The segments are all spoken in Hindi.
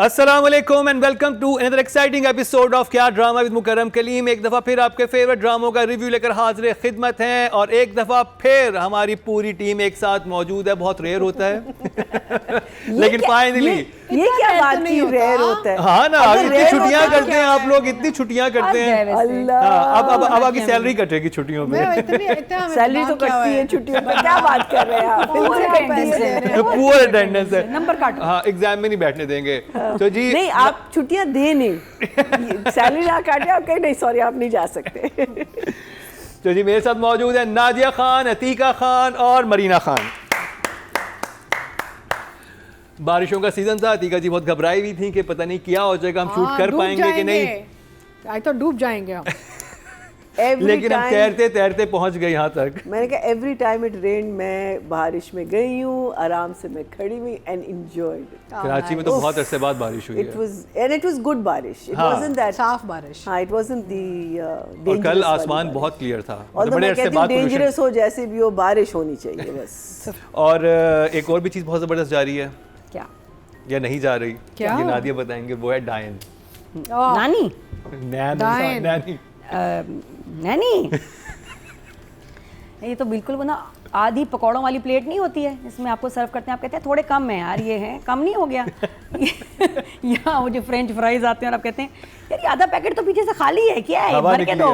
अस्सलाम वालेकुम and welcome to another exciting episode of क्या ड्रामा विद मुकर्रम कलीम। एक दफ़ा फिर आपके फेवरेट ड्रामों का रिव्यू लेकर हाजिर खिदमत हैं और एक दफ़ा फिर हमारी पूरी टीम एक साथ मौजूद है। बहुत रेयर होता है लेकिन फाइनली ये क्या बात की रेयर होता है। हाँ ना, इतनी छुट्टियां करते हैं आप लोग, इतनी छुट्टियां करते हैं। अब आगे सैलरी कटेगी छुट्टियों में। सैलरी तो कटती है छुट्टियों में, क्या बात कर रहे हैं आप। पुअर अटेंडेंस है, नंबर काटो। हाँ, एग्जाम में नहीं बैठने देंगे। तो जी नहीं, आप छुट्टियां दे नहीं, सैलरी ना काटे आप कहीं नहीं, सॉरी आप नहीं जा सकते। तो जी मेरे साथ मौजूद है नादिया खान, अतीका खान और मरीना खान। बारिशों का सीजन था, अतीका जी बहुत घबराई हुई थी कि पता नहीं क्या हो जाएगा, हम शूट कर पाएंगे कि नहीं। आई तो डूब जाएंगे हम। लेकिन हम तैरते तैरते पहुंच गए यहाँ तक। मैंने कहा एवरी टाइम इट रेन, मैं बारिश में गई हूँ, आराम से मैं खड़ी हुई एंड एंजॉयड। कराची में तो बहुत अरसे बाद बारिश हुई है। इट वाज गुड बारिश, इट वाजंट दैट साफ बारिश। हाँ, इट वाजंट दी और कल आसमान बहुत क्लियर था। और बड़े मैं अरसे कहती हूँ बाद डेंजरस हो जैसे भी हो, बारिश होनी चाहिए बस। और एक और भी चीज़ बहुत ज़बरदस्त जा रही है क्या या नहीं जा रही, क्या? ये नादिया बताएंगे। वो है डायन। नानी नैनी। नैनी ये तो बिल्कुल वो ना आधी पकौड़ों वाली प्लेट नहीं होती है जिसमें आपको सर्व करते हैं, आप कहते हैं थोड़े कम है यार, ये है कम नहीं हो गया। यहाँ वो जो फ्रेंच फ्राइज आते हैं और आप कहते हैं यार ये आधा पैकेट तो पीछे से खाली है, क्या है भर के दो।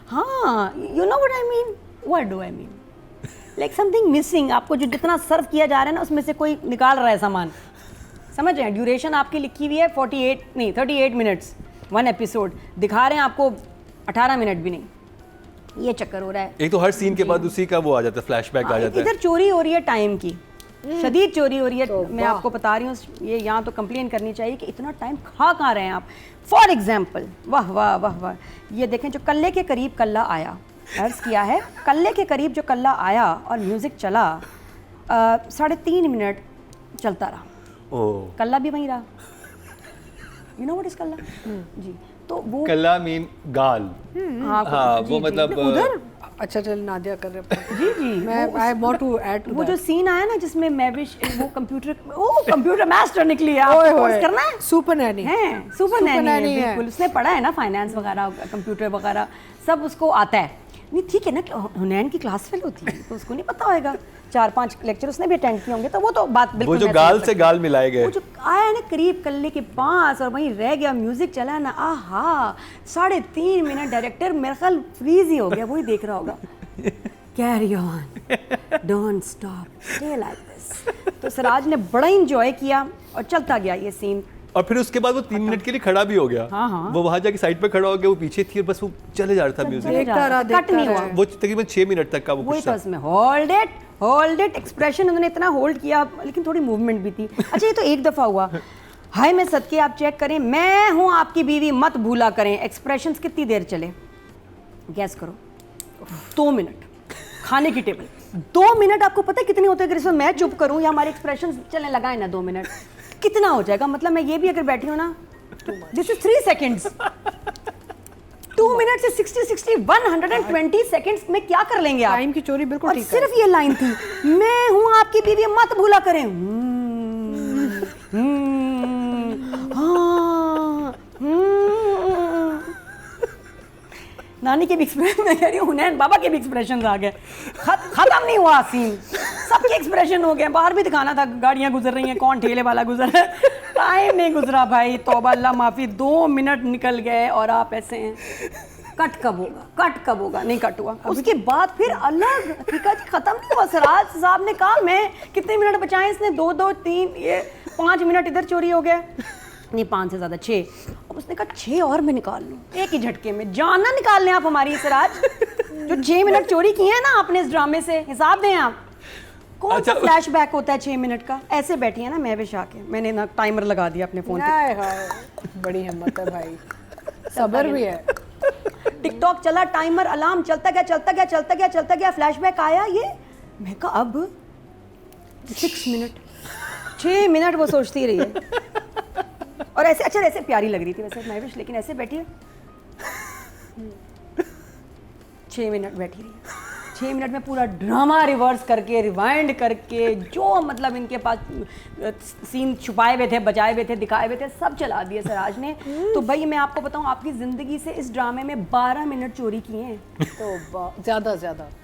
हाँ, you know what I mean, what do I mean, like something missing. आपको जो जितना सर्व किया जा रहा है ना उसमें से कोई निकाल रहा है सामान, समझ रहे हैं। ड्यूरेशन आपकी लिखी हुई है 38 मिनट्स 1 एपिसोड, दिखा रहे हैं आपको 18 मिनट भी नहीं। ये चक्कर हो रहा है। एक तो हर सीन के बाद उसी का वो आ जाता है, फ्लैशबैक आ जाता है। इधर चोरी हो रही है टाइम की, शदीद चोरी हो रही है। मैं आपको बता रही हूँ, ये यहाँ तो कंप्लेन करनी चाहिए कि इतना टाइम खा कहाँ रहे हैं आप। फॉर एग्जाम्पल, वाह वाह वाह वाह, ये देखें जो कल्ले के करीब कल्ला आया, अर्ज किया है कल्ले के करीब जो कल्ला आया और म्यूजिक चला 3.5 मिनट चलता रहा। कल्ला भी वहीं रहा। यू नो व्हाट इज कल्ला? जी, तो वो कल्ला मीन गाल। हाँ, वो मतलब उधर। अच्छा चल, नादिया कर रहे। जी जी, मैं आई वांट टू ऐड वो जो सीन आया ना जिसमें मैविश वो कंप्यूटर मास्टर निकली है, आपको कोर्स करना है। सुपर नैनी है, सुपर नैनी है बिल्कुल। उसने पढ़ा है ना फाइनेंस वगैरह, कंप्यूटर वगैरह सब उसको आता है। नहीं ठीक है ना, हुनैन की क्लास फेल होती है तो उसको नहीं पता होएगा। 4-5 लेक्चर उसने भी अटेंड किए होंगे, तो वो तो बात बिल्कुल। वो जो गाल से गाल मिलाए गए, वो जो आया ना करीब कल्ले के पास और वहीं रह गया, म्यूजिक चला ना, आहा 3.5 मिनट डायरेक्टर मेरे ख्याल फ्रीज ही हो गया, वही देख रहा होगा। Carry on, don't stop, stay like this. तो सिराज ने बड़ा इंजॉय किया और चलता गया ये सीन। और फिर उसके बाद वो 3 मिनट के लिए खड़ा भी हो गया। हाँ। वो वहां जाके साइड पे खड़ा हो गया, वो पीछे थी और बस वो चले जा रहा था म्यूजिक। कट नहीं हुआ। वो तकरीबन 6 मिनट तक का वो वही कुछ तो उसमें होल्ड इट एक्सप्रेशन उन्होंने इतना होल्ड किया, लेकिन थोड़ी मूवमेंट भी थी। अच्छा, ये तो एक दफ़ा हुआ। हाय मैं सदके आप चेक करें, मैं हूँ आपकी बीवी मत भूला करें, एक्सप्रेशंस कितनी देर चले गैस करो? 2 मिनट। खाने की टेबल 2 मिनट, आपको पता है कितने होते हैं? अगर मैं चुप करूँ या हमारे एक्सप्रेशंस चलने लगाए ना 2 मिनट, कितना हो जाएगा? मतलब मैं ये भी अगर बैठी हूँ ना, दिस इज 3 सेकेंड्स। 2 मिनट से 60 120 सेकंड्स में क्या कर लेंगे आप? टाइम की चोरी बिल्कुल ठीक है। सिर्फ ये लाइन थी, मैं हूं आपकी बीवी मत भूला करें। नानी के भी एक्सप्रेशन, मैं कह रही हूँ हुनैन बाबा के भी एक्सप्रेशन आ गए। खत्म नहीं हुआ सीन, सबके एक्सप्रेशन हो गए। बाहर भी दिखाना था, गाड़ियाँ गुजर रही हैं, कौन ठेले वाला गुजर रहा है, टाइम नहीं गुजरा भाई। तौबा अल्लाह माफ़ी, 2 मिनट निकल गए और आप ऐसे हैं। कट कब होगा? नहीं कट हुआ। उसके बाद फिर अलग, ठीक है जी, खत्म नहीं हुआ। सिराज साहब ने कहा मैं कितने मिनट बचाए, इसने 2 3 ये 5 मिनट इधर चोरी हो गया, नहीं 5 से ज़्यादा 6। अब उसने कहा 6 और मैं निकाल लूँ एक ही झटके में। जान ना निकाल लें आप हमारी, सिराज जो 6 मिनट चोरी किए हैं ना आपने इस ड्रामे से, हिसाब दें आप। कौन सा फ्लैशबैक होता है 6 मिनट का? ऐसे बैठी है ना महविश आके, मैंने ना टाइमर लगा दिया अपने फ़ोन पे। बड़ी हिम्मत है भाई, सब्र भी है। टिकटॉक चला, टाइमर अलार्म चलता गया, फ्लैशबैक आया। ये मैं कहा अब 6 मिनट 6 मिनट वो सोचती रही है और ऐसे अच्छा ऐसे प्यारी लग रही थी वैसे महविश, लेकिन ऐसे बैठी है 6 मिनट बैठी रही, 6 मिनट में पूरा ड्रामा रिवर्स करके रिवाइंड करके जो मतलब इनके पास सीन छुपाए हुए थे, बचाए हुए थे, दिखाए हुए थे, सब चला दिए सिराज ने। तो भाई मैं आपको बताऊं, आपकी ज़िंदगी से इस ड्रामे में 12 मिनट चोरी किए हैं। तो ज़्यादा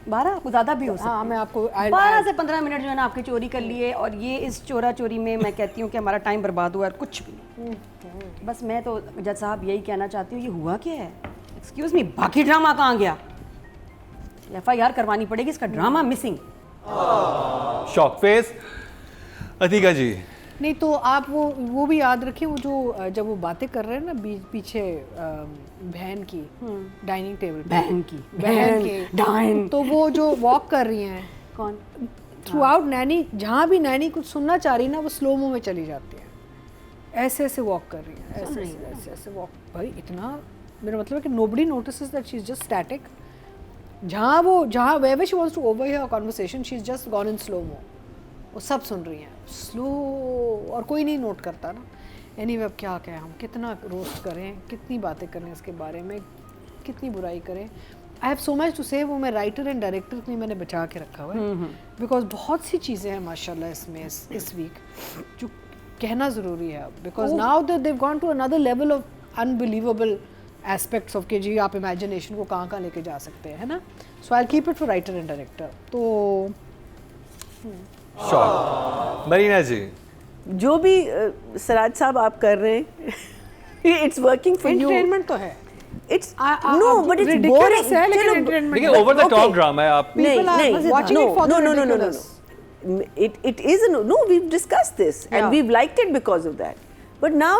12 कुछ ज़्यादा भी हो सकता है। हाँ, मैं आपको 12 से 15 मिनट जो है ना आपकी चोरी कर लिए, और ये इस चोरा चोरी में मैं कहती हूँ कि हमारा टाइम बर्बाद हुआ है, कुछ भी नहीं। बस मैं तो जज साहब यही कहना चाहती हूँ, ये हुआ क्या है? एक्सक्यूज मी, बाकी ड्रामा कहाँ गया? FIR करवानी पड़ेगी, इसका drama missing. Shock face. Atika ji, नहीं तो आप वो भी याद रखें, वो जो जब वो बातें कर रहे हैं ना पीछे बहन की डाइनिंग टेबल पे, बहन के डाइन, तो वो जो वॉक कर रही हैं कौन थ्रू आउट, नैनी जहाँ भी नैनी कुछ सुनना चाह रही ना वो स्लो मो में चली जाती है, ऐसे ऐसे वॉक कर रही है, ऐसे ऐसे वॉक। भाई इतना, मेरा मतलब है कि nobody notices that she is just static. जहाँ wherever she wants to overhear a conversation, she's just gone in slow mo। वो सब सुन रही हैं स्लो, और कोई नहीं नोट करता ना। एनीवे, अब क्या कहें हम, कितना रोस्ट करें, कितनी बातें करें इसके बारे में, कितनी बुराई करें। I have so much to say, वो मैं राइटर एंड डायरेक्टर के लिए मैंने बचा के रखा हुआ है, बिकॉज बहुत सी चीज़ें हैं माशाल्लाह इसमें इस वीक जो कहना ज़रूरी है, because now that they've gone to another level of unbelievable aspects of के जी, आप इमेजिनेशन को कहाँ लेके जा सकते हैं, है ना। So I keep it for writer and director. तो शॉक। मरीना जी, जो भी सराज साहब आप कर रहे हैं it's working for you. Entertainment तो है, it's no but it's boring है, लेकिन एंटरटेनमेंट देखिए ओवर द टॉप ड्रामा है आप। नहीं, watching it for the ridiculous. It is no, we've discussed this and Yeah. we've liked it because of that. But now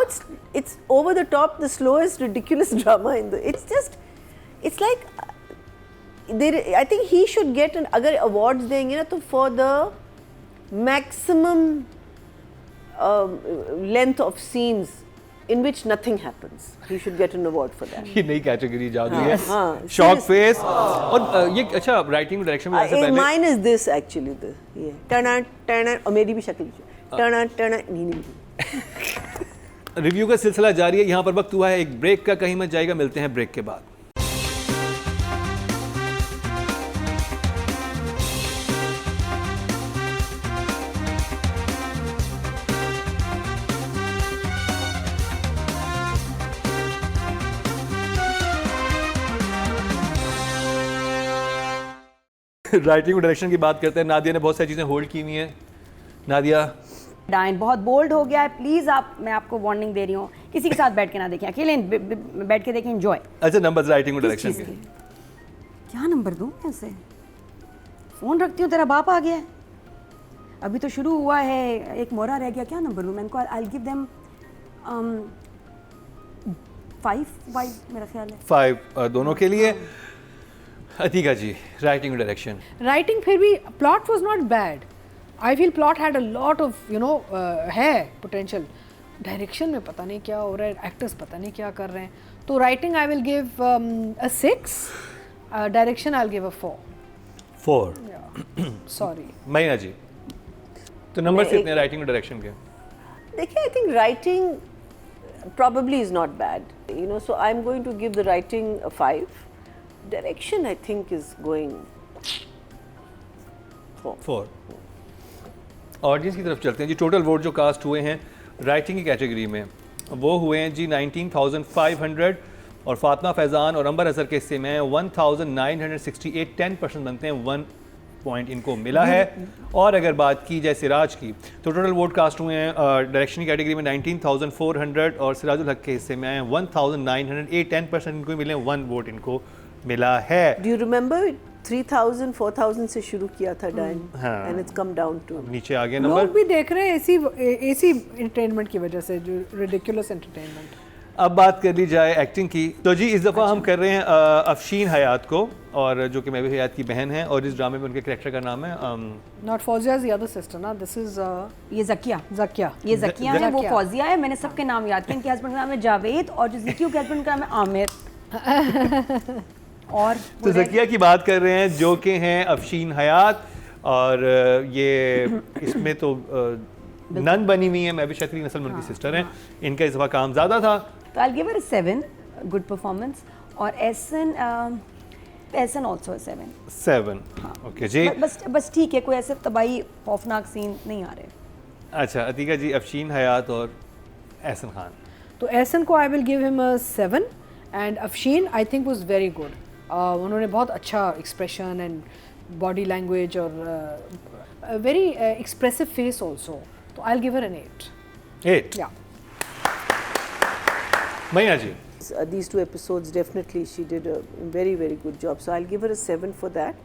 it's over the top, the slowest ridiculous drama in the, it's like I think he should get an, अगर awards देंगे ना तो for the maximum length of scenes in which nothing happens, he should get an award for that. ये नई कैटेगरी जादू है। हाँ, शॉक फेस। और ये अच्छा राइटिंग डायरेक्शन में से पहले mine is this actually, ये टर्न टर्न, और मेरी भी शक्ल टर्न टर्न नहीं रिव्यू का सिलसिला जारी है। यहाँ पर वक्त हुआ है एक ब्रेक का, कहीं मत जाएगा, मिलते हैं ब्रेक के बाद। राइटिंग और डायरेक्शन की बात करते हैं। नादिया ने बहुत सारी चीज़ें होल्ड की हुई हैं। नादिया, डाइन बहुत बोल्ड हो गया है, प्लीज़ मैं आपको वार्निंग दे रही हूँ, किसी के साथ बैठ के ना देखें, अकेले बैठ के देखें, एंजॉय। अच्छा नंबर्स राइटिंग और डायरेक्शन के। क्या नंबर दूँ कैसे? फ़ोन रखती हूँ, तेरा बाप आ गया है, अभी तो शुरू हुआ है, एक मोहरा रह गया, क्या नंबर दूँ मैं इनको? आई गिव देम 5 मेरा ख्याल है। 5 दोनों के लिए। अतिका जी, राइटिंग और डायरेक्शन। राइटिंग फिर भी plot was not bad, I feel plot had a lot of है पोटेंशियल। डायरेक्शन में पता नहीं क्या हो रहा है, एक्टर्स पता नहीं क्या कर रहे हैं। तो writing I will give a 6, direction I will give a 4. Sorry महीना जी, तो नंबर कितने राइटिंग और डायरेक्शन के? देखिए, I think writing probably is not bad, so I'm going to give the writing a 5. Direction I think is going 4. Audience की तरफ चलते हैं जी। टोटल वोट जो कास्ट हुए हैं राइटिंग की कैटेगरी में वो हुए हैं जी 19,500, और फातिमा फैज़ान और अंबर अजहर के हिस्से में 1,968, 10% बनते हैं, 1 पॉइंट इनको मिला है। और अगर बात की जाए सिराज की, तो टोटल वोट कास्ट हुए हैं डायरेक्शन की कैटेगरी में 19,400, और सिराजुल हक के हिस्से में 1,908, 10% इनको मिले, 1 वोट इनको मिला है। Do you remember 3,000 4,000 से शुरू किया था डाइन, हाँ। and it's come down to नीचे आ गया नंबर। लोग भी देख रहे हैं ऐसी एंटरटेनमेंट की वजह से, जो रिडिकुलस एंटरटेनमेंट। अब बात कर ली जाए एक्टिंग की, तो जी इस दफ़ा हम कर रहे हैं अफशीन हयात को, और जो कि महबूब हयात की बहन है, और इस ड्रामे में उनके कैरेक्टर का नाम है not Fauzia the other sister ना, दिस इज ये जकिया, ज़किया ज़किया है, वो फौजिया है। मैंने सबके नाम याद किए, इनके हस्बैंड का नाम है जावेद, और जो ज़किया के हस्बैंड का नाम है आमिर। और तो ज़किया की बात कर रहे हैं जो कि हैं अफशीन हयात, और ये इसमें तो नन बनी हुई है, मैं भी शक्री नस्ल में उनकी सिस्टर हैं। इनका इस दफ़ा काम ज़्यादा था, तो I give it 7, good performance. और एहसन एहसन ऑल्सो 7. 7. ओके जी. बस ठीक है, कोई ऐसे तबाही खौफनाक सीन नहीं आ रहे. अच्छा अतीका जी, अफशीन हयात और एहसन खान. तो एहसन को I will give him a 7 and Afsheen I think was very good. उन्होंने बहुत अच्छा एक्सप्रेशन एंड बॉडी लैंग्वेज और वेरी एक्सप्रेसिव फेस आल्सो. तो I will give her an 8. 8. या मैया जी. These 2 episodes definitely she did a very very good job, so I'll give her a 7 for that.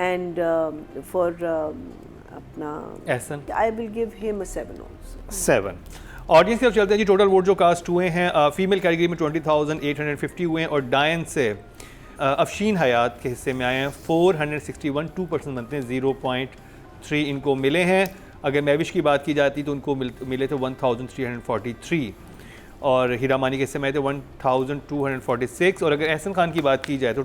And for apna Ehsan I will give him a 7 also. 7. Audience की तरफ चलते हैं जी. टोटल वोट जो कास्ट हुए हैं फीमेल कैटेगरी में 20,850 हुए हैं और डायन से अफशीन हयात के हिस्से में आए हैं 461. 2% बनते हैं. 0.3 इनको मिले हैं. अगर मैविश की बात की जाती तो उनको मिले थे 1,343 और हीरामानी के हिस्से में आए थे 1,246. और अगर एहसन खान की बात की जाए तो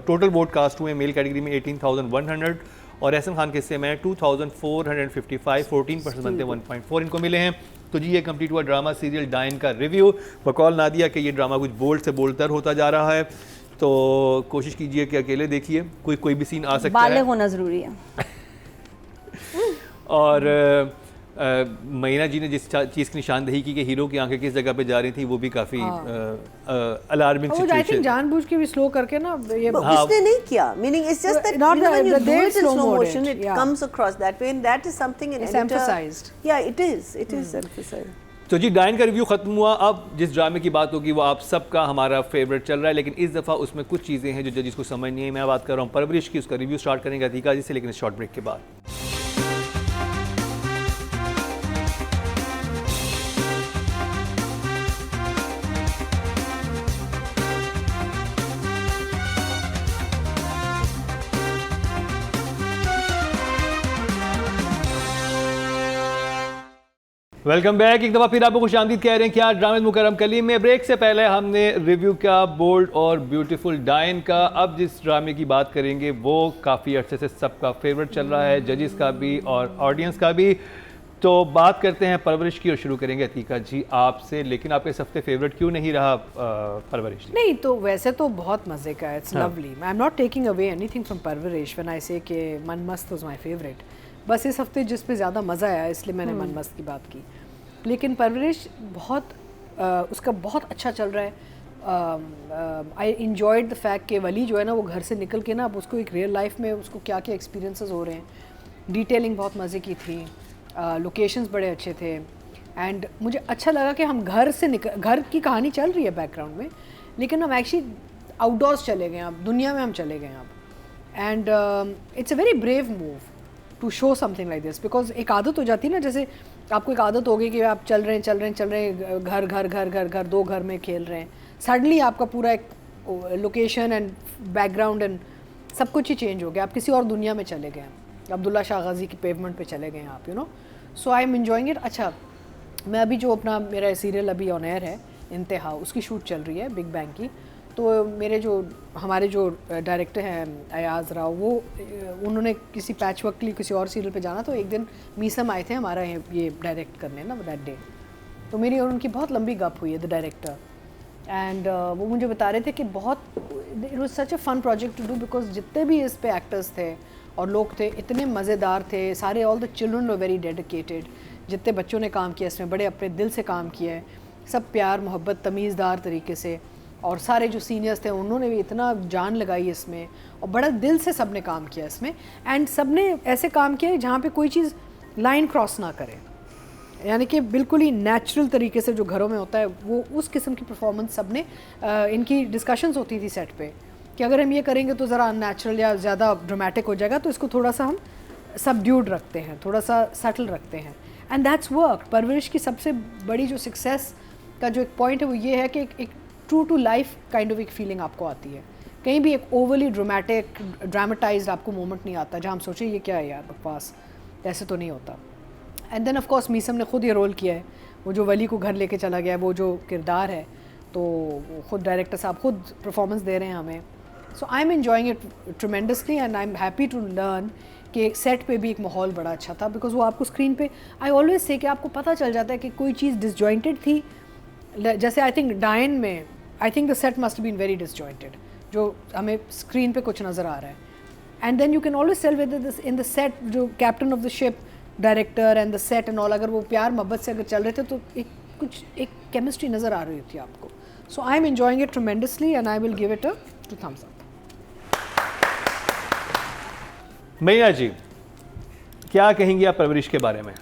टोटल वोट कास्ट हुए मेल कैटेगरी में 18,100 और एहसन खान के हिस्से में 2,455. 14% बनते हैं. 1.4 इनको मिले हैं. तो जी ये कंप्लीट हुआ ड्रामा सीरियल डायन का रिव्यू. बकौल नादिया कि ये ड्रामा कुछ बोल्ड से बोल्डतर होता जा रहा है, तो कोशिश कीजिए कि अकेले देखिए. कोई भी सीन आ सकता है. बाले होना ज़रूरी है. और मईना जी ने जिस चीज़ की निशानदेही की कि हीरो की आंखें किस जगह पे जा रही थी वो भी काफ़ी अलार्मिंग आई थिंक सिचुएशन. जानबूझ के भी स्लो करके ना ये But उसने नहीं किया, meaning it's just that Not you know, when you that do they it in slow slow mode motion, it, it yeah. comes across that way, and that is something an It's editor. emphasized. Yeah, it is emphasized. तो जी डायन का रिव्यू खत्म हुआ. अब जिस ड्रामे की बात होगी वो आप सबका हमारा फेवरेट चल रहा है, लेकिन इस दफ़ा उसमें कुछ चीज़ें हैं जो जजिस को समझ नहीं है. मैं बात कर रहा हूँ परवरिश की. उसका रिव्यू स्टार्ट करेंगे अतीका जी से, लेकिन इस शॉर्ट ब्रेक के बाद. Welcome back. एक दफ़ा फिर आपको खुशामदीद कह रहे हैं क्या ड्रामा मुकरम कलीम में. ब्रेक से पहले हमने रिव्यू किया बोल्ड और ब्यूटीफुल डायन का. अब जिस ड्रामे की बात करेंगे वो काफ़ी अर्से से सबका फेवरेट चल रहा है, जजिस का भी और ऑडियंस का भी. तो बात करते हैं परवरिश की और शुरू करेंगे अतीका जी आपसे. लेकिन आपके इस हफ्ते फेवरेट क्यों नहीं रहा परवरिश? नहीं तो वैसे तो बहुत मज़े का है. It's lovely. I am not taking away anything from परवरिश व्हेन आई से कि मन मस्त वाज माय फेवरेट. बस इस हफ्ते जिस पे ज़्यादा मज़ा आया इसलिए मैंने मन मस्त की बात की. लेकिन परवरिश बहुत उसका बहुत अच्छा चल रहा है. आई इन्जॉयड द फैक्ट कि वली जो है ना वो घर से निकल के ना अब उसको एक रियल लाइफ में उसको क्या क्या एक्सपीरियंसेस हो रहे हैं. डिटेलिंग बहुत मज़े की थी. लोकेशंस बड़े अच्छे थे. एंड मुझे अच्छा लगा कि हम घर से निकल, घर की कहानी चल रही है बैकग्राउंड में, लेकिन हम एक्चुअली आउटडोर्स चले गए. अब दुनिया में हम चले गए अब. And it's a very brave move to show something like this. Because एक आदत हो जाती है ना, जैसे आपको एक आदत होगी कि आप चल रहे हैं घर 2 घर में खेल रहे हैं. सडनली आपका पूरा एक लोकेशन एंड बैकग्राउंड एंड सब कुछ ही चेंज हो गया. आप किसी और दुनिया में चले गए. अब्दुल्ला शाह गाजी की पेवमेंट पे चले गए आप, you know. So I am enjoying it. अच्छा, मैं अभी जो अपना मेरा सीरियल अभी ऑन एयर है इंतहा, उसकी शूट चल रही है बिग बैंग की. तो हमारे जो डायरेक्टर हैं अयाज राव, वो उन्होंने किसी पैच वर्क के लिए किसी और सीरियल पे जाना. तो एक दिन मीसम आए थे हमारा ये डायरेक्ट करने ना दैट डे. तो मेरी और उनकी बहुत लंबी गप हुई है द डायरेक्टर. एंड वो मुझे बता रहे थे कि बहुत it was such a fun project to do. Because जितने भी इस पे एक्टर्स थे और लोग थे इतने मज़ेदार थे सारे. All the children were very dedicated. जितने बच्चों ने काम किया इसमें बड़े अपने दिल से काम किया है. सब प्यार मोहब्बत तमीज़दार तरीके से. और सारे जो सीनियर्स थे उन्होंने भी इतना जान लगाई इसमें और बड़ा दिल से सब ने काम किया इसमें. एंड सब ने ऐसे काम किया जहाँ पे कोई चीज़ लाइन क्रॉस ना करे, यानी कि बिल्कुल ही नेचुरल तरीके से जो घरों में होता है वो उस किस्म की परफॉर्मेंस सब ने. इनकी डिस्कशंस होती थी सेट पे कि अगर हम ये करेंगे तो ज़रा अननेचुरल या ज़्यादा ड्रामेटिक हो जाएगा, तो इसको थोड़ा सा हम सबड्यूड रखते हैं, थोड़ा सा सटल रखते हैं. And that's work. परवरिश की सबसे बड़ी जो सक्सेस का जो एक पॉइंट है वो ये है कि एक true to life kind of एक फीलिंग आपको आती है. कहीं भी एक ओवरली ड्रामेटाइज्ड आपको मोमेंट नहीं आता जहाँ हम सोचें ये क्या है यार बकवास, ऐसे तो नहीं होता. And then of course Meesam ने खुद ये रोल किया है. वो जो वली को घर लेके चला गया, वो जो किरदार है, तो खुद डायरेक्टर साहब खुद परफॉर्मेंस दे रहे हैं हमें. So I am enjoying it tremendously and I am happy to learn कि सेट पे भी एक माहौल बड़ा अच्छा था. बिकॉज वो आपको स्क्रीन पे आई ऑलवेज से कि आपको पता चल जाता है कि कोई चीज़ डिसजॉइंटेड थी. जैसे आई थिंक डायन में I think the set must been very disjointed. जो हमें स्क्रीन पे कुछ नज़र आ रहा है. And then you can always tell with this in the set, जो captain of the ship, director and the set and all, अगर वो प्यार मोहब्बत से अगर चल रहे थे तो एक केमिस्ट्री नज़र आ रही थी आपको. So I am enjoying it tremendously and I will give it a 2 thumbs up. मैया जी, क्या कहेंगी आप परवरिश के बारे में?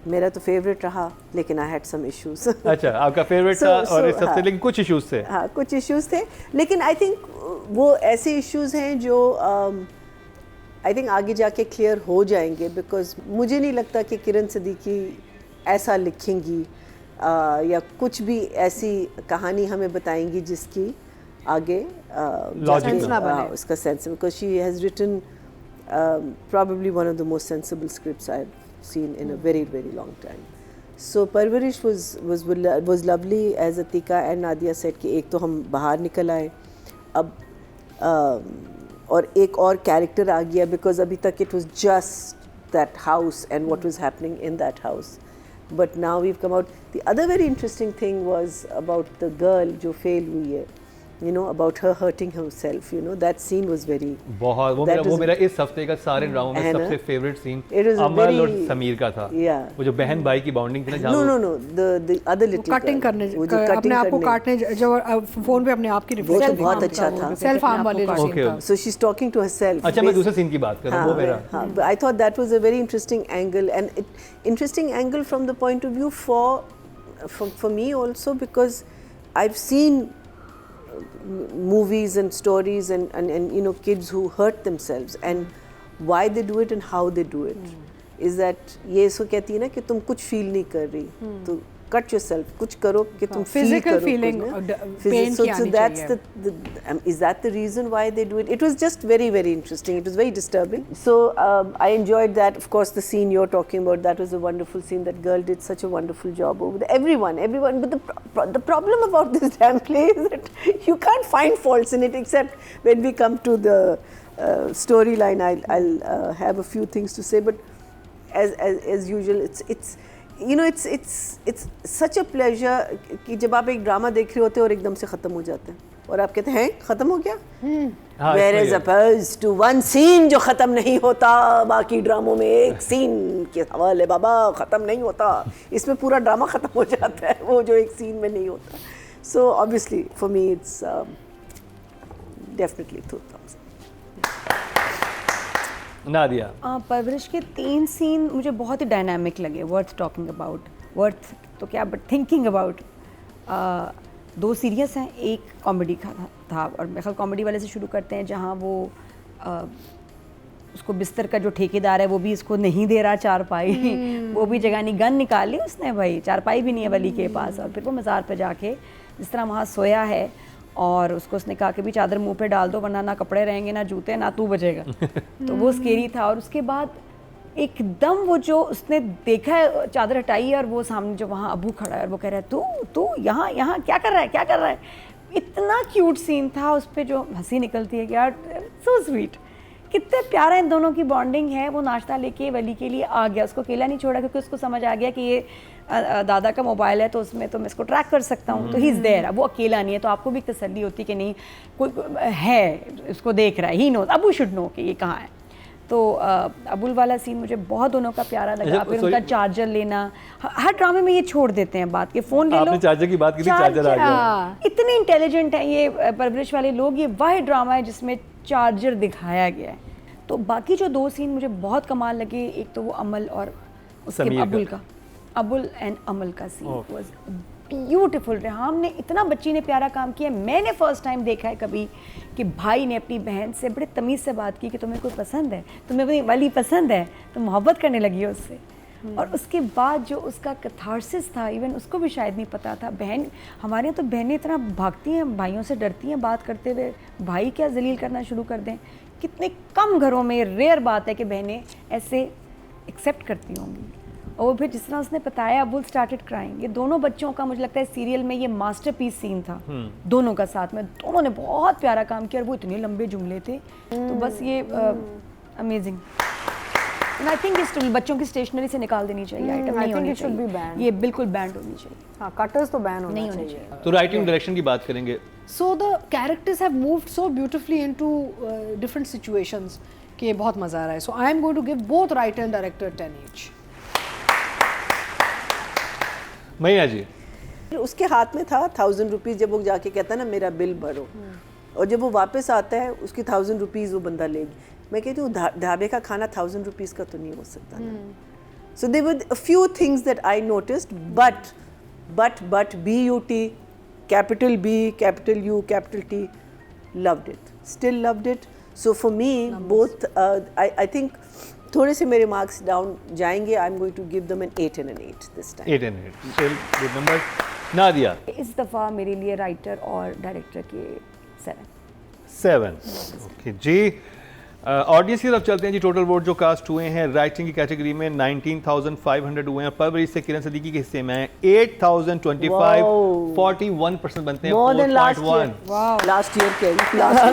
मेरा तो फेवरेट रहा, लेकिन आई हैड सम इश्यूज. अच्छा, आपका फेवरेट था और इस हफ्ते लेकिन कुछ इश्यूज थे. हाँ, कुछ इश्यूज थे, लेकिन आई थिंक वो ऐसे इश्यूज हैं जो आई थिंक आगे जाके क्लियर हो जाएंगे, बिकॉज मुझे नहीं लगता कि किरण सिद्दीकी ऐसा लिखेंगी या कुछ भी ऐसी कहानी हमें बताएंगी जिसकी आगे उसका sense, because she has written probably one of the most sensible scripts I've seen in a very long time. So Parvarish was lovely, as Atika and Nadia said कि एक तो हम बाहर निकल आए, अब और एक और character आ गया, because अभी तक it was just that house and what was happening in that house, but now we've come out. The other very interesting thing was about the girl जो fail हुई है, you know, about her hurting herself, you know, that scene was very बहुत वो मेरा इस हफ्ते का सारे ड्रामा में सबसे फेवरेट सीन अमल और समीर का था. वो जो बहन भाई की बॉन्डिंग थी ना, no the other little cutting करने, अपने आप को काटने, जब फोन पे अपने आप की रिफ्लेक्शन बहुत अच्छा था, सेल्फ हार्म वाले जो सीन था. so she's talking to herself. अच्छा, मैं दूसरे सीन की बात कर रहा हूं, वो मेरा I thought that was a very interesting angle, and interesting angle from the point of view for me also, because I've seen movies and stories and you know, kids who hurt themselves, and why they do it and how they do it is that ये इसको कहती है ना कि तुम कुछ फील नहीं कर रही, तो cut yourself, कुछ करो कि तुम feel करो. Physical feeling, pain की आनी चाहिए. Is that the reason why they do it? It was just very interesting. It was very disturbing. So I enjoyed that. Of course, the scene you're talking about, that was a wonderful scene. That girl did such a wonderful job over there. Everyone. But the problem about this damn play is that you can't find faults in it, except when we come to the storyline. I'll have a few things to say, but as usual, it's you know, it's such a pleasure कि जब आप एक ड्रामा देख रहे होते हैं और एकदम से ख़त्म हो जाते हैं और आप कहते हैं ख़त्म हो गया, where is opposed to one scene जो ख़त्म नहीं होता. बाकी ड्रामों में एक सीन के हवाले बाबा ख़त्म नहीं होता, इसमें पूरा ड्रामा ख़त्म हो जाता है, वो जो एक सीन में नहीं होता. So obviously for me it's definitely 2 thumbs. Nadia, परवरिश के 3 सीन मुझे बहुत ही डायनामिक लगे, वर्थ टॉकिंग अबाउट, वर्थ तो क्या बट थिंकिंग अबाउट. 2 सीरियस हैं, एक कॉमेडी का था और मेरे ख्याल कॉमेडी वाले से शुरू करते हैं, जहाँ वो उसको बिस्तर का जो ठेकेदार है वो भी इसको नहीं दे रहा चारपाई, वो भी जगह नहीं, गन निकाली उसने भाई, चारपाई भी नहीं है वली के पास, और फिर वो मज़ार पे जाके जिस तरह वहाँ सोया है और उसको उसने कहा कि भी चादर मुंह पे डाल दो वरना ना कपड़े रहेंगे ना जूते ना तू बचेगा. तो वो स्केरी था. और उसके बाद एकदम वो जो उसने देखा है चादर हटाई है और वो सामने जो वहाँ अबू खड़ा है और वो कह रहा है तू यहाँ क्या कर रहा है. इतना क्यूट सीन था, उस पर जो हंसी निकलती है कि यार सो स्वीट, कितने प्यारा इन दोनों की बॉन्डिंग है. वो नाश्ता लेके वली के लिए आ गया, उसको अकेला नहीं छोड़ा क्योंकि उसको समझ आ गया कि ये दादा का मोबाइल है तो उसमें तो मैं इसको ट्रैक कर सकता हूँ, तो ही इज़ देयर. वो अकेला नहीं है, तो आपको भी एक तसल्ली होती कि नहीं कोई है इसको देख रहा है, he knows, Abu should know कि ये कहाँ है. तो अबुल वाला सीन मुझे बहुत दोनों का प्यारा लगा. फिर उनका चार्जर लेना, हर ड्रामे में ये छोड़ देते हैं बात के, फ़ोन ले लो. आपने चार्जर की बात की थी, चार्जर आ गया. इतने इंटेलिजेंट हैं ये परवरिश वाले लोग. ये वह ड्रामा है जिसमें चार्जर दिखाया गया है. तो बाकी जो 2 सीन मुझे बहुत कमाल लगे, एक तो वो अमल और उसके अबुल एंड अमल का सीन वाज ब्यूटीफुल. रेहाम ने इतना बच्ची ने प्यारा काम किया. मैंने फर्स्ट टाइम देखा है कभी कि भाई ने अपनी बहन से बड़े तमीज़ से बात की कि तुम्हें कोई पसंद है, तुम्हें वही वाली पसंद है, तो मोहब्बत करने लगी है उससे. और उसके बाद जो उसका कैथारसिस था, इवन उसको भी शायद नहीं पता था. बहन हमारे यहाँ तो बहनें इतना भागती हैं, भाइयों से डरती हैं बात करते हुए, भाई क्या जलील करना शुरू कर दें. कितने कम घरों में रेयर बात है कि बहनें ऐसे एक्सेप्ट करती होंगी. और फिर जिस तरह उसने बताया, अबुल स्टार्टेड क्राइंग. ये दोनों बच्चों का मुझे लगता है सीरियल में ये मास्टरपीस सीन था दोनों का साथ में. दोनों ने बहुत प्यारा काम किया और वो इतने लंबे जुमले थे. तो बस ये अमेजिंग. आई थिंक इस बच्चों की स्टेशनरी से निकाल देनी चाहिए, आइटम नहीं होनी चाहिए, ये बिल्कुल बैंड होनी चाहिए. हाँ, कटर्स तो बैन होने चाहिए. तो राइटिंग डायरेक्शन की बात करेंगे, So the characters have moved so beautifully into different situations कि बहुत मज़ा आ रहा है. So I am going to give both writer and director 10 each. मैया जी उसके हाथ में था 1000 रुपीज़, जब वो जाके कहता है ना मेरा बिल भरो, और जब वो वापस आता है उसकी 1000 रुपीज़ वो बंदा लेगी. मैं कहती हूँ ढाबे का खाना 1000 रुपीज़ का तो नहीं हो सकता ना. So there were a few things that I noticed, but BUT, capital B, capital U, capital T, loved it, still loved it. So for me, both, I think थोड़े से मेरे marks down जाएंगे. I'm going to give them an 8 and an 8 this time. 8 and 8 still good numbers. Nadia इस दफ़ा मेरे लिए राइटर और डायरेक्टर के 7. 7. ओके जी. ऑडियंस की तरफ चलते हैं जी. टोटल वोट जो कास्ट हुए हैं राइटिंग की कैटेगरी में 19,500 हुए हैं. परवरिश से किरण सदीकी के हिस्से में 8,025. Wow. 41% बनते हैं. More than last year. 4.1 Wow. Last year के last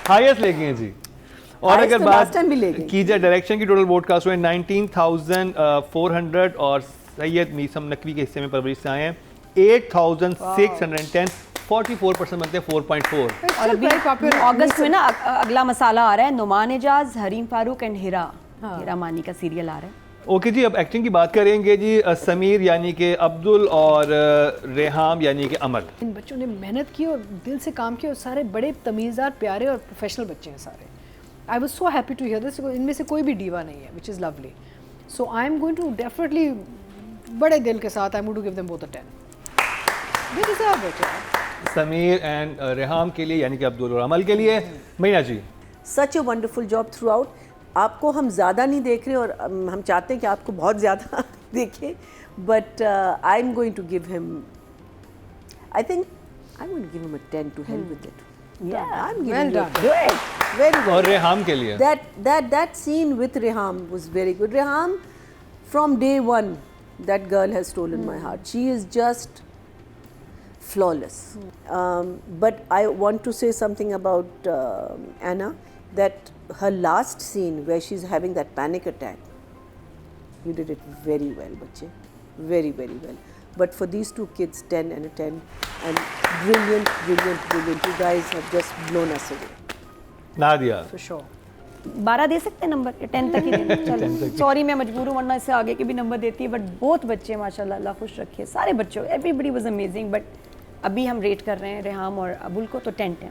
हाईएस्ट लेके हैं जी. और Highest अगर तो बात last time भी ले गए. की जाए डायरेक्शन की, टोटल वोट कास्ट हुए 19,400 और सैयद मीसम नकवी के हिस्से में परवरिश से आए हैं 8,610. 44% बनते हैं 4.4. It's और still अभी very popular. अगस्त में ना अगला मसाला आ रहा है. नुमान एजाज, हरीम फारूक एंड हीरा मानी का सीरियल आ रहा है. ओके जी. अब एक्टिंग की बात करेंगे जी. समीर यानी कि अब्दुल और रेहाम यानी कि अमल. इन बच्चों ने मेहनत की और दिल से काम किया और सारे बड़े तमीज़दार, प्यारे और प्रोफेशनल बच्चे हैं सारे. I was so happy to hear this. इनमें से कोई भी डीवा नहीं है, which is lovely. So I am going to definitely बड़े दिल के साथ I am going to give them both a 10. They deserve it. Sameer and Reham के लिए यानी कि अब्दुल और अमल के लिए. मैया जी such a wonderful job throughout. आपको हम ज़्यादा नहीं देख रहे और हम चाहते हैं कि आपको बहुत ज़्यादा देखें, but I'm going to give him, I think I'm going to give him a 10. To hell with it. Yeah, I'm giving Well you done. a good, very good. और रेहाम के लिए That scene with Reham was very good. Reham, from day one, that girl has stolen my heart. She is just flawless. But I want to say something about Anna, that her last scene where she's having that panic attack, you did it very well, bachche. Very, very well. But for these two kids, 10 and a 10, and brilliant, brilliant, brilliant. You guys have just blown us away. Nadia. For sure. 12 दे सकते हैं नंबर, 10 तक ही देना. चलो सॉरी मैं मजबूर हूँ, वरना इससे आगे के भी नंबर देती है. बट बहुत बच्चे माशाल्लाह, अल्लाह खुश रखे सारे बच्चों. Everybody was amazing. बट अभी हम रेट कर रहे हैं रेहाम और अबुल को, तो 10.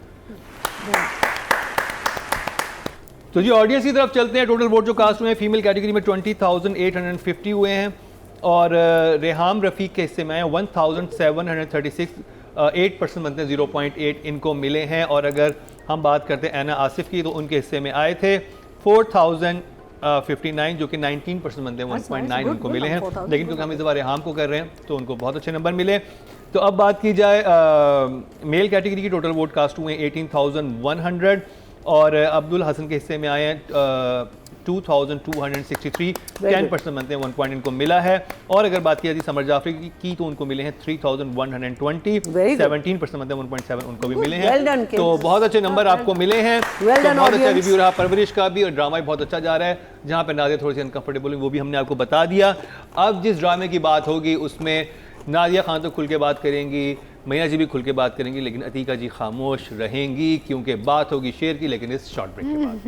तो जी ऑडियंस की तरफ चलते हैं. टोटल वोट जो कास्ट हुए हैं फीमेल कैटेगरी में 20,850 हुए हैं और रेहाम रफ़ीक के हिस्से में आए 1,736. 8% बनते हैं 0.8 इनको मिले हैं. और अगर हम बात करते हैं ऐना आसिफ की, तो उनके हिस्से में आए थे 4,059 जो कि 19% बनते हैं 1.9 उनको मिले हैं. लेकिन क्योंकि हम इस बार रेहाम को कर रहे हैं तो उनको बहुत अच्छे नंबर मिले. तो अब बात की जाए मेल कैटेगरी की, टोटल वोट कास्ट हुए हैं 18,100 और अब्दुल हसन के हिस्से में आए हैं 2,263. 10% बनते हैं 1 पॉइंट इनको मिला है. और अगर बात की जाए समर जाफरी की, तो उनको मिले हैं 3,120. 17% बनते हैं 1.7 उनको भी मिले हैं. Well done, kids. तो बहुत अच्छे नंबर आपको मिले हैं. Well तो done, बहुत अच्छा audience. रिव्यू रहा परवरिश का भी, और ड्रामा भी बहुत अच्छा जा रहा है. जहाँ पे नादिया थोड़ी सी अनकंफर्टेबल हुई वो भी हमने आपको बता दिया. अब जिस ड्रामे की बात होगी उसमें नादिया खान तो खुल के बात करेंगी, मैया जी भी खुल के बात करेंगी, लेकिन अतीका जी खामोश रहेंगी क्योंकि बात होगी शेर की, लेकिन इस शॉर्ट ब्रेक के बाद.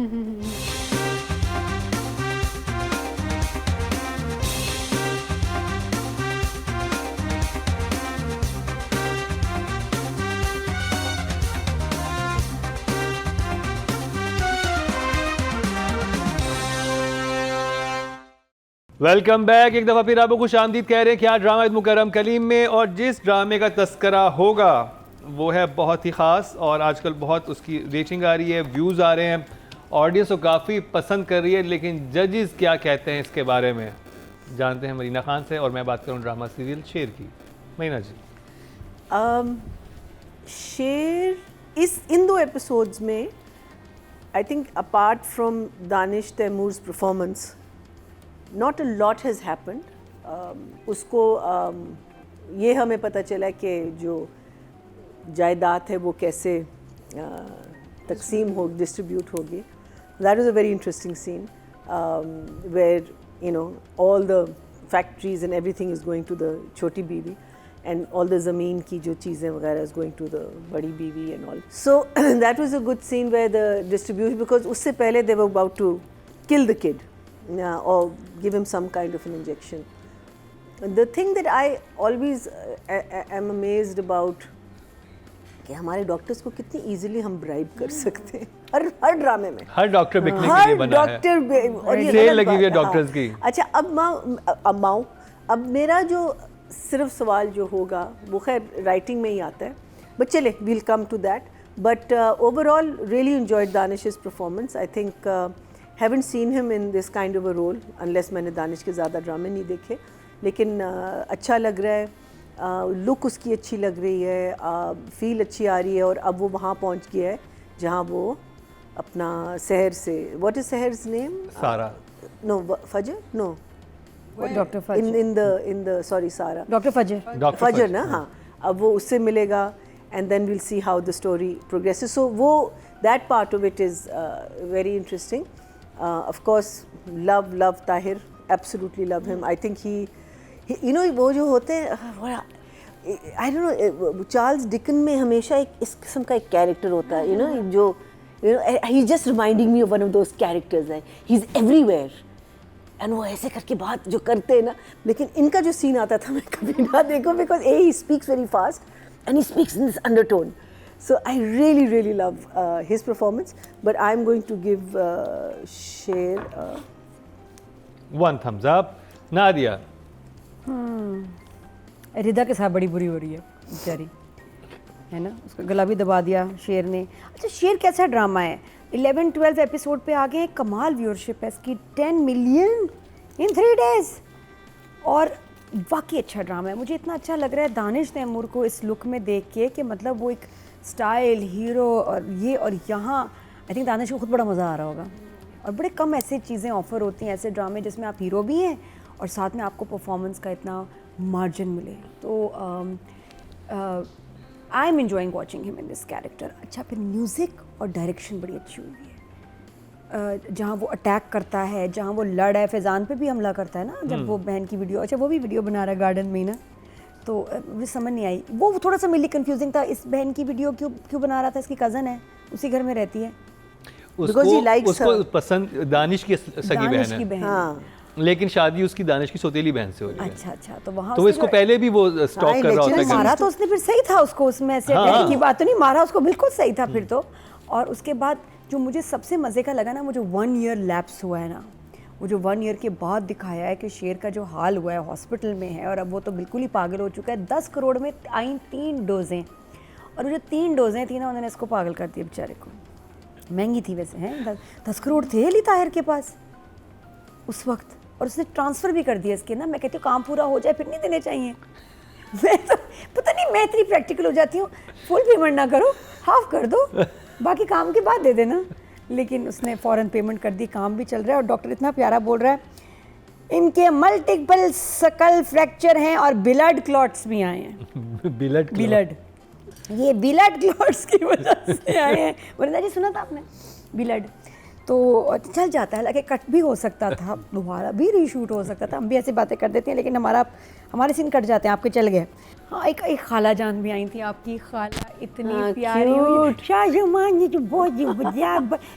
Welcome back. एक दफ़ा फिर आपको खुश आमदीद कह रहे हैं क्या ड्रामा मुकर्रम कलीम में. और जिस ड्रामे का तस्करा होगा वो है बहुत ही ख़ास और आजकल बहुत उसकी रेटिंग आ रही है, व्यूज़ आ रहे हैं, ऑडियंस को काफ़ी पसंद कर रही है. लेकिन जजेस क्या कहते हैं इसके बारे में जानते हैं मरीना खान से. और मैं बात करूँ ड्रामा सीरियल शेर की. मरीना जी. शेर इन 2 एपिसोड्स में I think apart from Danish Taimur's performance, not a lot has happened. उसको ये हमें पता चला कि जो जायदाद है वो कैसे तकसीम हो, डिस्ट्रीब्यूट होगी. That was a very interesting scene where all the factories and everything is going to the Choti Bibi, and all the ज़मीन की जो चीज़ें वगैरह is going to the बड़ी बीवी and all. So that was a good scene where the distribution, because उससे पहले they were about to kill the kid or give him some kind of an injection. The thing that I always am amazed about कि हमारे डॉक्टर्स को कितनी इजीली हम ब्राइब कर सकते हैं हर ड्रामे में. हर डॉक्टर बिकने के लिए बना है. और ये सेल गलत लगी हुई है बात डॉक्टर्स की. अच्छा अब मेरा जो सिर्फ सवाल जो होगा वो खैर राइटिंग में ही आता है, बट चले will come to that. But overall really enjoyed Danish's performance. I think haven't seen him in this kind of a role unless मैंने दानिश के ज़्यादा ड्रामे नहीं देखे, लेकिन अच्छा लग रहा है. लुक उसकी अच्छी लग रही है, फील अच्छी आ रही है, और अब वो वहाँ पहुँच गया है जहाँ वो अपना सहर से, what is Sahar's name? Sara. No Fajar, no doctor Fajar in the sorry Sara, doctor Fajar Fajar ना. हाँ, अब वो उससे मिलेगा and then will see how the story progresses. So वो that part of it is very interesting. Of course love Tahir, absolutely love him. I think he you know वो जो होते हैं, I don't know, Charles Dickens में हमेशा एक इस किस्म का एक कैरेक्टर होता है, यू नो, जो you know he is just reminding me of one of those characters हैं. ही इज़ एवरीवेयर एंड वो ऐसे करके बात जो करते हैं ना, लेकिन इनका जो सीन आता था मैं कभी ना देखूं, because he speaks very fast and he speaks in this undertone. So I really love his performance, but I am going to give Sher 1 thumbs up. Nadia. रिदा के साथ बड़ी बुरी हो रही है बेचारी, है ना, उसका गला भी दबा दिया शेर ने. अच्छा, शेर कैसा ड्रामा है, 11-12 एपिसोड पे आ गए हैं, कमाल व्यूअरशिप है इसकी, 10 मिलियन इन 3 days, और वाकई अच्छा ड्रामा है. मुझे इतना अच्छा लग रहा है दानिश तैमूर को इस लुक में देख के कि मतलब वो एक स्टाइल हीरो और ये, और यहाँ आई थिंक दानिश को खुद बड़ा मज़ा आ रहा होगा. और बड़े कम ऐसी चीज़ें ऑफ़र होती हैं, ऐसे ड्रामे जिसमें आप हीरो भी हैं और साथ में आपको परफॉर्मेंस का इतना मार्जिन मिले. तो I am enjoying watching him in this character. अच्छा, फिर म्यूज़िक और डायरेक्शन बड़ी अच्छी हुई है. जहाँ वो अटैक करता है, जहाँ वो लड़ है, फैज़ान पे भी हमला करता है ना, जब वो बहन की वीडियो, अच्छा वो भी वीडियो बना रहा है गार्डन में ही ना, तो मुझे समझ नहीं आई. वो थोड़ा सा मेरे कंफ्यूजिंग था, इस बहन की वीडियो क्यों बना रहा था, इसकी कज़न है, उसी घर में रहती है, उसको पसंद दानिश की सगी बहन है. हाँ, लेकिन शादी उसकी दानिश की सौतेली बहन से हो रही है. अच्छा, तो वहाँ तो इसको पहले भी वो स्टॉक कर रहा होता है. मारा तो उसने फिर सही था उसको, उसमें ऐसे अटैक की बात तो नहीं, मारा उसको बिल्कुल सही था फिर तो. और उसके बाद जो मुझे सबसे मज़े का लगा ना, वो जो 1 year लैप्स हुआ है ना, वो जो 1 year के बाद दिखाया है कि शेर का जो हाल हुआ है, हॉस्पिटल में है और अब वो तो बिल्कुल ही पागल हो चुका है. 10 करोड़ में आई 3 डोजें, और वो जो 3 डोजें थी ना, उन्होंने इसको पागल कर दिया बेचारे को. महंगी थी वैसे, हैं 10 करोड़ थे अली ताहिर के पास उस वक्त, और उसने ट्रांसफ़र भी कर दिया इसके ना. मैं कहती हूँ काम पूरा हो जाए फिर नहीं देने चाहिए. मैं तो पता नहीं, मैं इतनी प्रैक्टिकल हो जाती हूँ, फुल पेमेंट ना करो, हाफ कर दो, बाकी काम के बाद दे देना. लेकिन उसने फ़ौरन पेमेंट कर दी, काम भी चल रहा है. और डॉक्टर इतना प्यारा बोल रहा है, इनके मल्टीपल स्कल फ्रैक्चर हैं और ब्लड क्लॉट्स भी आए हैं. ब्लड ये ब्लड क्लॉट्स की वजह से आए हैं. वरना जी सुना था आपने ब्लड, तो चल जाता है, लगे कट भी हो सकता था, दोबारा भी रीशूट हो सकता था. हम भी ऐसी बातें कर देते हैं, लेकिन हमारे सीन कट जाते हैं, आपके चल गए. हाँ, एक खाला जान भी आई थी, आपकी खाला इतनी प्यारी हुई. शाहजमान जी बहुत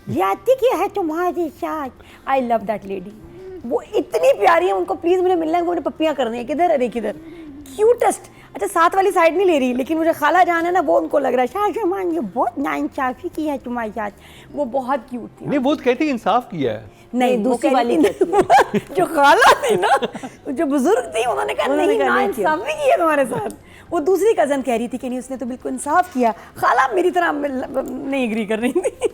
जाती क्या है तुम्हारे साथ. आई लव दैट लेडी, वो इतनी प्यारी है. उनको प्लीज़ मुझे मिलना है, उन्हें पप्पियाँ करनी है. किधर, अरे किधर, क्यूटेस्ट. अच्छा, साथ वाली साइड नहीं ले रही, लेकिन मुझे खाला जान है ना, वो उनको लग रहा है शाहजमान ये बहुत नाइंसाफ़ी की है तुम्हारे साथ. वो बहुत क्यूट थी. नहीं, वो कहती है इंसाफ किया है. नहीं, दूसरी वाली जो खाला थी ना, जो बुजुर्ग थी, उन्होंने कहा नहीं नाइंसाफ़ी की है तुम्हारे साथ. वो दूसरी कज़न कह रही थी कि नहीं उसने तो बिल्कुल इंसाफ किया. खाला मेरी तरह नहीं एग्री कर रही थी.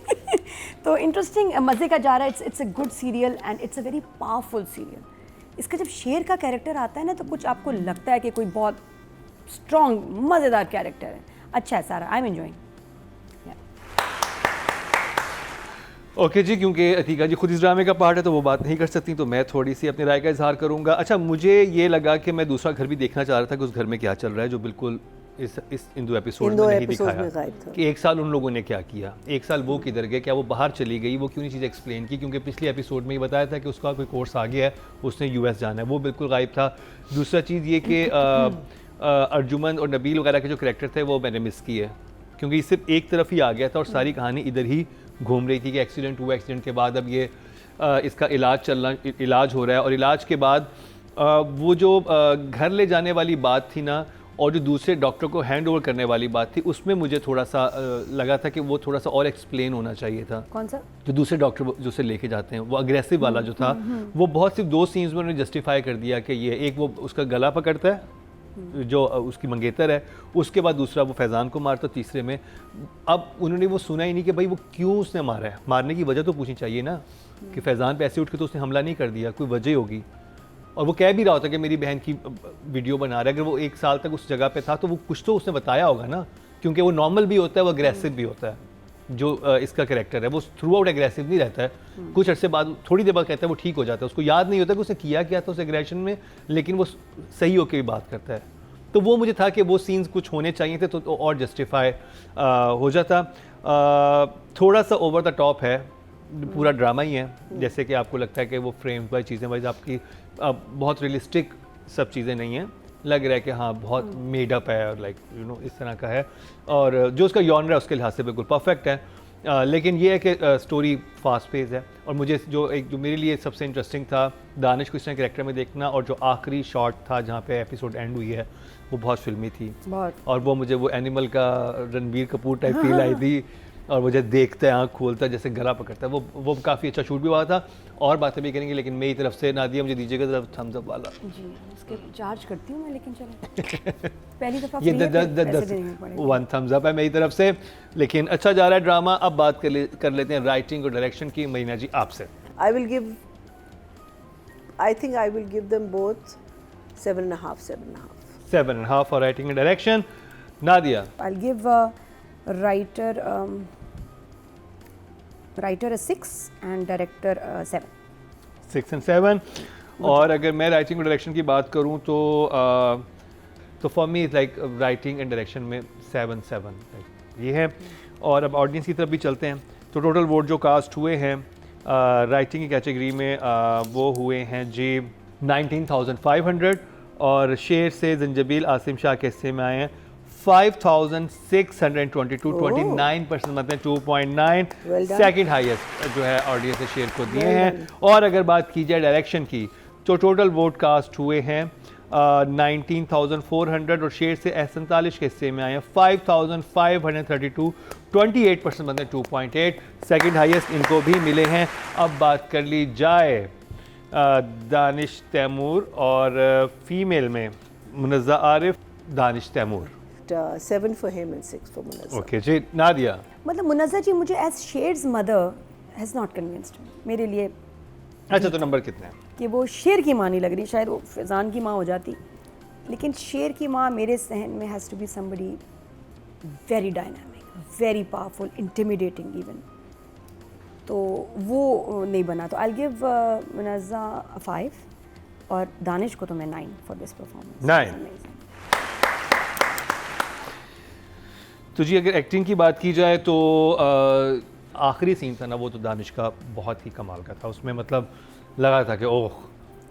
तो इंटरेस्टिंग, मज़े का जा रहा है. It's a good serial and it's a very powerful serial. इसका जब शेर का कैरेक्टर आता है ना, तो कुछ आपको लगता है कि कोई बहुत स्ट्रॉन्ग मज़ेदार कैरेक्टर है. अच्छा है सारा, आई एम एंजॉइंग. ओके जी, क्योंकि अतीका जी खुद इस ड्रामे का पार्ट है तो वो बात नहीं कर सकती, तो मैं थोड़ी सी अपनी राय का इजहार करूंगा. अच्छा, मुझे ये लगा कि मैं दूसरा घर भी देखना चाह रहा था कि उस घर में क्या चल रहा है, जो बिल्कुल इन 2 एपिसोड में नहीं दिखाया कि 1 साल उन लोगों ने क्या किया, 1 साल वो किधर गए, क्या वो बाहर चली गई, वो क्यों नहीं चीज़ एक्सप्लेन की. क्योंकि पिछले एपिसोड में ये बताया था कि उसका कोई कोर्स आ गया है, उसने US जाना है, वो बिल्कुल गायब था. दूसरा चीज़ ये कि अर्जुमन और नबील वगैरह के जो करेक्टर थे वो मैंने मिस किए, क्योंकि सिर्फ एक तरफ ही आ गया था और सारी कहानी इधर ही घूम रही थी कि एक्सीडेंट हुआ, एक्सीडेंट के बाद अब ये इसका इलाज हो रहा है, और इलाज के बाद वो जो घर ले जाने वाली बात थी ना, और जो दूसरे डॉक्टर को हैंड ओवर करने वाली बात थी, उसमें मुझे थोड़ा सा लगा था कि वो थोड़ा सा और एक्सप्लेन होना चाहिए था। कौन सा? जो दूसरे डॉक्टर जो से लेके जाते हैं, वो अग्रेसिव वाला जो था, वो बहुत सिर्फ 2 सीन्स में उन्होंने जस्टिफाई कर दिया कि ये एक वो उसका गला पकड़ता है जो उसकी मंगेतर है, उसके बाद दूसरा वो फैज़ान को मारता, तीसरे में अब उन्होंने वो सुना ही नहीं कि भाई वो क्यों उसने मारा है, मारने की वजह तो पूछनी चाहिए ना, कि फैज़ान पे ऐसे उठ के तो उसने हमला नहीं कर दिया, कोई वजह होगी। और वो कह भी रहा होता कि मेरी बहन की वीडियो बना रहा है, अगर वो 1 साल तक उस जगह पे था तो वो कुछ तो उसने बताया होगा ना, क्योंकि वो नॉर्मल भी होता है, वो अग्रेसिव भी होता है। जो इसका कैरेक्टर है वो थ्रू आउट एग्रेसिव नहीं रहता है, कुछ अर्से बाद थोड़ी देर बाद कहता है वो ठीक हो जाता है, उसको याद नहीं होता कि उसने किया क्या था उस एग्रेशन में, लेकिन वो सही होकर भी बात करता है। तो वो मुझे था कि वो सीन्स कुछ होने चाहिए थे तो और जस्टिफाई हो जाता। थोड़ा सा ओवर द टॉप है, पूरा ड्रामा ही है, जैसे कि आपको लगता है कि वो फ्रेम वाइज चीज़ें वाइज आपकी बहुत रियलिस्टिक सब चीज़ें नहीं हैं, लग रहा है कि हाँ बहुत मेड अप है और लाइक यू नो इस तरह का है, और जो उसका जॉनर है उसके लिहाज से बिल्कुल परफेक्ट है। लेकिन ये है कि स्टोरी फास्ट पेस है, और मुझे जो मेरे लिए सबसे इंटरेस्टिंग था दानिश को इस तरह कैरेक्टर में देखना, और जो आखिरी शॉट था जहाँ पे एपिसोड एंड हुई है वो बहुत फिल्मी थी बहुत, और वो मुझे वो एनिमल का Ranbir Kapoor type feel I थी, और मुझे देखता है आँख खोलता है जैसे गला पकड़ता है, वो काफ़ी अच्छा शूट भी हुआ था। और बातें भी करेंगे, लेकिन मेरी तरफ से नादिया मुझे दीजिएगा जरा थम्स अप वाला जी इसके चार्ज करती हूँ मैं, लेकिन चलो पहली दफ़ा ये फ्री 1 थम्स अप है मेरी तरफ से। लेकिन अच्छा जा रहा है ड्रामा। अब बात कर लेते हैं राइटिंग और डायरेक्शन की। मरीना जी आपसे। I think I will give them both 7.5, 7.5. 7.5 for writing and direction. Nadia. I'll give writer a 6 and director a 7. 6 and 7. और अगर मैं राइटिंग और डायरेक्शन की बात करूं तो for me like writing and direction में 7 ये है। और अब ऑडियंस की तरफ भी चलते हैं। तो टोटल वोट जो कास्ट हुए हैं राइटिंग की कैटेगरी में वो हुए हैं जी 19,500, और शेर से जंजबील आसिम शाह के हिस्से में आए हैं 5,622, 29% मतलब 2.9, सेकंड हाईएस्ट जो है ऑडियंस ने शेर को दिए हैं। और अगर बात की जाए डायरेक्शन की तो टोटल वोट कास्ट हुए हैं 19,400, और शेर से 47 के हिस्से में आए हैं 5,532, 28% मतलब 2.8, सेकंड हाईएस्ट इनको भी मिले हैं। अब बात कर ली जाए दानिश तैमूर और फीमेल में Munazza Arif, Danish Taimur. 7 for him and 6 for Munazza. Okay ji. Nadia. मतलब मुनज़्ज़ा जी मुझे as Sher's mother has not convinced मेरे लिए। अच्छा तो नंबर कितने हैं? कि वो शेर की माँ नहीं लग रही, शायद वो फैज़ान की माँ हो जाती, लेकिन शेर की माँ मेरे सहन में has to be somebody very dynamic, very powerful, intimidating even, तो वो नहीं बना। तो आई गिव मुनज़्ज़ा 5 और दानिश को तो मैं 9 फॉर दिस परफॉर्मेंस। 9। तो जी अगर एक्टिंग की बात की जाए तो आखिरी सीन था ना वो तो दानिश का बहुत ही कमाल का था। उसमें मतलब लगा था कि ओह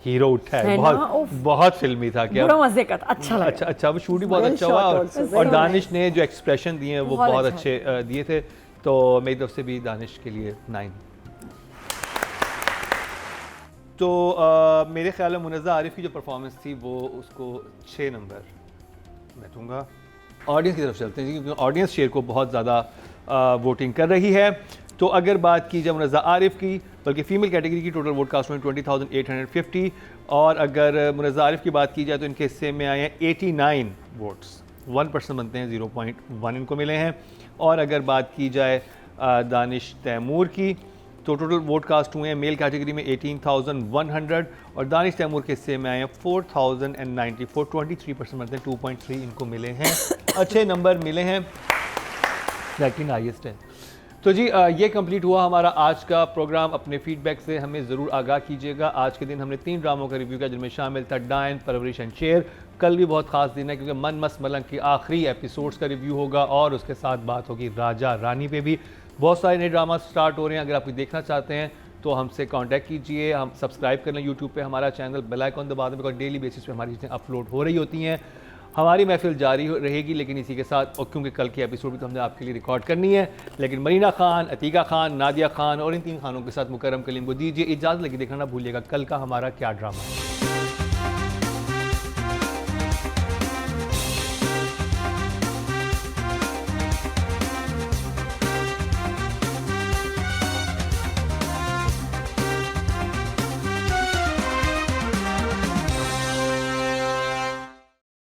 हीरो उठा है, बहुत फिल्मी था। क्या बड़ा मजे का था, अच्छा लगा। अच्छा वो शूट भी बहुत अच्छा हुआ, और दानिश ने जो एक्सप्रेशन दिए हैं वो बहुत अच्छे दिए थे। तो मेरी तरफ से भी दानिश के लिए 9। तो मेरे ख्याल में मुनज़्ज़ा आरिफ की जो परफॉर्मेंस थी वो उसको 6 नंबर मैं दूंगा। ऑडियंस की तरफ चलते हैं जी, क्योंकि ऑडियंस शेर को बहुत ज़्यादा वोटिंग कर रही है। तो अगर बात की जाए मुनज़्ज़ा आरिफ की, बल्कि फ़ीमेल कैटेगरी की टोटल वोट कास्ट में 20,850, और अगर मुनज़्ज़ा आरिफ की बात की जाए तो इनके हिस्से में आए हैं 89 वोट्स, 1% बनते हैं, 0.1 इनको मिले हैं। और अगर बात की जाए दानिश तैमूर की तो टोटल वोट कास्ट हुए हैं मेल कैटेगरी में 18,100, और दानिश तैमूर के हिस्से में आए हैं 4,094, 23% बनते हैं, 2.3 इनको मिले हैं। अच्छे नंबर मिले हैं, लेकिन हाईएस्ट है। तो जी ये कंप्लीट हुआ हमारा आज का प्रोग्राम। अपने फीडबैक से हमें ज़रूर आगाह कीजिएगा। आज के दिन हमने 3 ड्रामों का रिव्यू किया जिनमें शामिल था डायन, परवरिश एंड शेर। कल भी बहुत ख़ास दिन है क्योंकि मन मस्त मलंग की आखिरी एपिसोड्स का रिव्यू होगा, और उसके साथ बात होगी राजा रानी पे भी। बहुत सारे नए ड्रामा स्टार्ट हो रहे हैं। अगर आप देखना चाहते हैं तो हमसे कांटेक्ट कीजिए। हम सब्सक्राइब कर लें यूट्यूब पे हमारा चैनल, बेल आइकन दबा दें, बिकॉज डेली बेसिस पे हमारी चीज़ें अपलोड हो रही होती हैं। हमारी महफिल जारी रहेगी, लेकिन इसी के साथ, और क्योंकि कल की एपिसोड भी तो हमने आपके लिए रिकॉर्ड करनी है, लेकिन मरीना खान, अतीका खान, नादिया खान और इन 3 खानों के साथ मुकर्रम कलीम को दीजिए इजाज़त। लेकिन देखना ना भूलिएगा कल का हमारा क्या ड्रामा है।